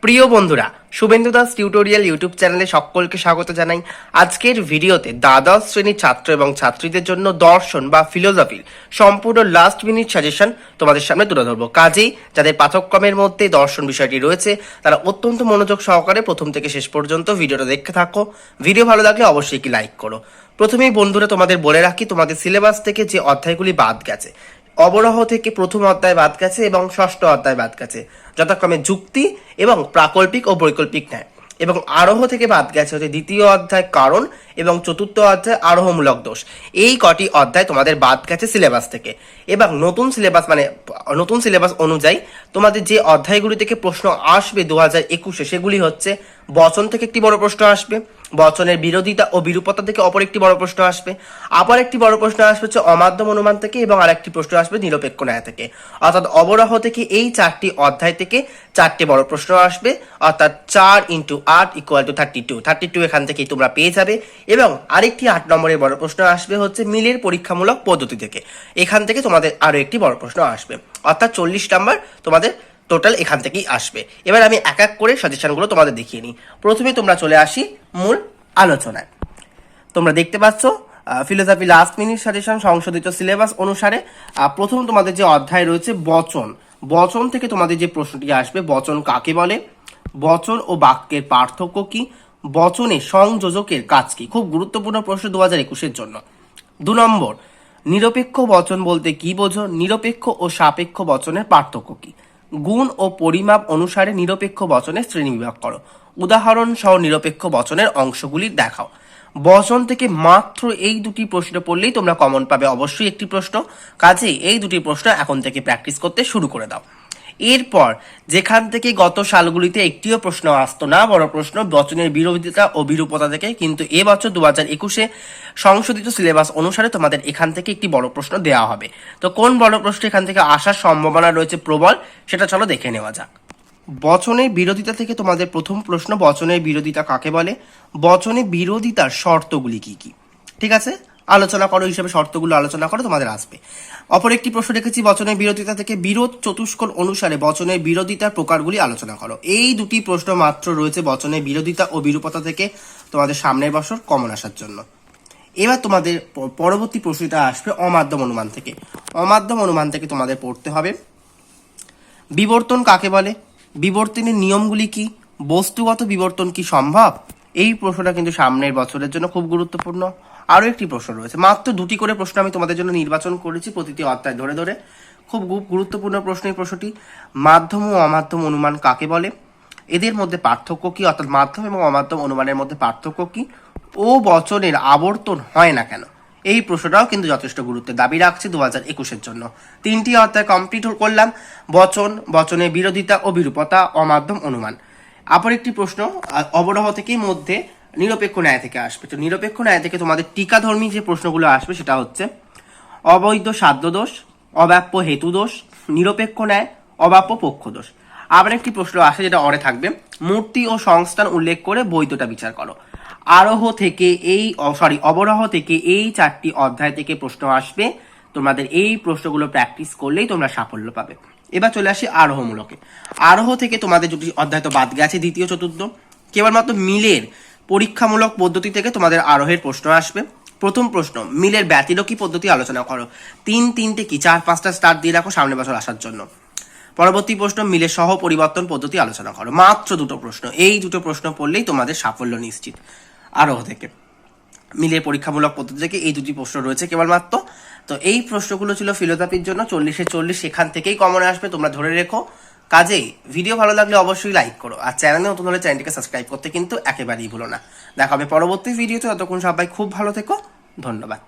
প্রিয় বন্ধুরা, Suvendu Das tutorial YouTube চ্যানেলে সকলকে স্বাগত জানাই। আজকের ভিডিওতে দ্বাদশ শ্রেণীর ছাত্র এবং ছাত্রীদের জন্য দর্শন বা ফিলোসফির সম্পূর্ণ লাস্ট মিনিট সাজেশন তোমাদের সামনে তুলে ধরবো। কাজেই যাদের পাঠ্যক্রমের মধ্যে দর্শন বিষয়টি রয়েছে তারা অত্যন্ত মনোযোগ সহকারে প্রথম থেকে শেষ পর্যন্ত ভিডিওটা দেখতে থাকো। ভিডিও ভালো লাগলে অবশ্যই কি লাইক করো। প্রথমেই বন্ধুরা তোমাদের বলে রাখি, তোমাদের সিলেবাস থেকে যে অধ্যায়গুলি বাদ গেছে, অবরোহ থেকে প্রথম অধ্যায় বাদ গেছে এবং ষষ্ঠ অধ্যায় বাদ গেছে, যথাক্রমে যুক্তি এবং প্রাকল্পিক ও বৈকল্পিক ন্যায়। এবং আরোহ থেকে বাদ গেছে হচ্ছে দ্বিতীয় অধ্যায় কারণ এবং চতুর্থ অধ্যায় আরোহমূলক দোষ। এই কটি অধ্যায় তোমাদের বাদ গেছে সিলেবাস থেকে। এবং নতুন সিলেবাস অনুযায়ী তোমাদের যে অধ্যায়গুলি থেকে প্রশ্ন আসবে 2021-এ, সেগুলি হচ্ছে বচন থেকে একটি বড় প্রশ্ন আসবে, বচনের বিরোধিতা ও বিরূপতা থেকে অপর একটি বড় প্রশ্ন আসবে, আবার একটি বড় প্রশ্ন আসবে হচ্ছে অমাধ্যম অনুমান থেকে, এবং আরেকটি প্রশ্ন আসবে নিরপেক্ষ ন্যায় থেকে। অর্থাৎ অবরাহ থেকে এই চারটি অধ্যায় থেকে চারটি বড় প্রশ্ন আসবে, অর্থাৎ 4 × 8 = 32 এখান থেকেই তোমরা পেয়ে যাবে। এবং আরেকটি 8 নম্বরের বড় প্রশ্ন আসবে হচ্ছে মিলের পরীক্ষামূলক পদ্ধতি থেকে, এখান থেকে তোমাদের আরো একটি বড় প্রশ্ন আসবে, অর্থাৎ 40 নম্বর তোমাদের টোটাল এখান থেকেই আসবে। এবার আমি এক এক করে সাজেশনগুলো তোমাদের দেখিয়ে নিই। প্রথমে তোমরা চলে আসি মূল আলোচনায়। তোমরা দেখতে পাচ্ছ ফিলোসফি লাস্ট মিনিট সাজেশন সংশোধিত সিলেবাস অনুসারে প্রথম তোমাদের যে অধ্যায় রয়েছে বচন থেকে তোমাদের যে প্রশ্নটি আসবে, বচন কাকে বলে, বচন ও বাক্যের পার্থক্য কি, বচনে সংযোজকের কাজ কি। খুব গুরুত্বপূর্ণ প্রশ্ন 2021-এর জন্য। 2 নম্বর, নিরপেক্ষ বচন বলতে কি বোঝো, নিরপেক্ষ ও সাপেক্ষ বচনের পার্থক্য কি, গুণ ও পরিমাপ অনুসারে নিরপেক্ষ বচনের শ্রেণীবিভাগ করো, উদাহরণ সহ নিরপেক্ষ বচনের অংশগুলি দেখাও। বচন থেকে মাত্র এই দুটি প্রশ্ন পড়লেই তোমরা কমন পাবে, অবশ্যই একটি প্রশ্ন। কাজেই এই দুটি প্রশ্ন এখন থেকে প্র্যাকটিস করতে শুরু করে দাও। এরপর যেখান থেকে গত সালগুলিতে একটিও প্রশ্ন আসতো না, বড় প্রশ্ন বচনের বিরোধিতা ও বিরূপতা থেকে, কিন্তু এবছর 2021-এ সংশোধিত সিলেবাস অনুসারে তোমাদের এখান থেকে একটি বড় প্রশ্ন দেওয়া হবে। তো কোন বড় প্রশ্ন এখান থেকে আসার সম্ভাবনা রয়েছে প্রবল, সেটা চলো দেখে নেওয়া যাক। বচনের বিরোধিতা থেকে তোমাদের প্রথম প্রশ্ন, বচনের বিরোধিতা কাকে বলে, বচনের বিরোধিতার শর্তগুলি কি কি। ঠিক আছে, আলোচনা করো, হিসেবে শর্তগুলো আলোচনা করো, তোমাদের আসবে। অপর একটি প্রশ্ন রেখেছি বচনের বিরোধিতা থেকে, বিরোধ চতুষ্কোণ অনুসারে বচনের বিরোধিতার প্রকারগুলি আলোচনা করো। এই দুটি প্রশ্ন মাত্র রয়েছে বচনের বিরোধিতা ও বিরূপতা থেকে তোমাদের সামনের বছর কমন আসার জন্য। এবার তোমাদের পরবর্তী প্রশ্নটা আসবে অমাধ্যম অনুমান থেকে। অমাধ্যম অনুমান থেকে তোমাদের পড়তে হবে বিবর্তন কাকে বলে, বিবর্তনের নিয়মগুলি কি, বস্তুগত বিবর্তন কি সম্ভব। এই প্রশ্নটা কিন্তু সামনের বছরের জন্য খুব গুরুত্বপূর্ণ। আরও একটি প্রশ্ন রয়েছে, মাত্র দুটি করে প্রশ্ন আমি তোমাদের জন্য নির্বাচন করেছি প্রতিটি অধ্যায় ধরে ধরে। খুব গুরুত্বপূর্ণ প্রশ্ন এই প্রশ্নটি, মাধ্যম ও অমাধ্যম অনুমান কাকে বলে, এদের মধ্যে পার্থক্য কি, অর্থাৎ মাধ্যম এবং অমাধ্যম অনুমানের মধ্যে পার্থক্য কি, ও বচনের আবর্তন হয় না কেন। এই প্রশ্নটাও কিন্তু যথেষ্ট গুরুত্বের দাবি রাখছে 2021-এর জন্য। 3টি অধ্যায় কমপ্লিট করলাম, বচনের বিরোধিতা ও বিরূপতা, অমাধ্যম অনুমান। অপর একটি প্রশ্ন অবরোহ থেকেই মধ্যে নিরপেক্ষ ন্যায় থেকে আসবে। তো নিরপেক্ষ ন্যায় থেকে তোমাদের টিকাধর্মী যে প্রশ্নগুলো আসবে সেটা হচ্ছে অবৈধ সাধ্য দোষ, অব্যাপ্য হেতু দোষ, নিরপেক্ষ ন্যায়, অব্যাপ্য পক্ষ দোষ। আবার একটি প্রশ্ন আসে যেটা অরে থাকবে, মূর্তি ও সংস্থান উল্লেখ করে বৈধতা বিচার করো। অবরোহ থেকে এই 4টি অধ্যায় থেকে প্রশ্ন আসবে। তোমাদের এই প্রশ্নগুলো প্র্যাকটিস করলেই তোমরা সাফল্য পাবে। এবার চলে আসি আরোহমূলকে। আরোহ থেকে তোমাদের দুটি অধ্যায় তো বাদ গেছে, দ্বিতীয় চতুর্থ। কেবলমাত্র মিলের পরীক্ষামূলক পদ্ধতি থেকে তোমাদের আরোহের প্রশ্ন আসবে। প্রথম প্রশ্ন, মিলের ব্যতিরেকি পদ্ধতি আলোচনা করো। 3-3টে কি 4-5টা স্টার দিয়ে রাখো সামনের বছর আসার জন্য। পরবর্তী প্রশ্ন, মিলের সহ পরিবর্তন পদ্ধতি আলোচনা করো। মাত্র দুটো প্রশ্ন, এই দুটো প্রশ্ন পড়লেই তোমাদের সাফল্য নিশ্চিত। আরোহ থেকে মিলের পরীক্ষামূলক পদ্ধতি থেকে এই দুটি প্রশ্ন রয়েছে কেবলমাত্র। তো এই প্রশ্নগুলো ছিল ফিলোসফির জন্য 40-এ 40, এখান থেকেই কমন আসবে, তোমরা ধরে রেখো। কাজেই ভিডিও ভালো লাগলে অবশ্যই লাইক করো, আর চ্যানেলে নতুন হলে চ্যানেলটিকে সাবস্ক্রাইব করতে কিন্তু একেবারেই ভুলো না। দেখা হবে পরবর্তী ভিডিওতে, ততক্ষণ সবাই খুব ভালো থেকো, ধন্যবাদ।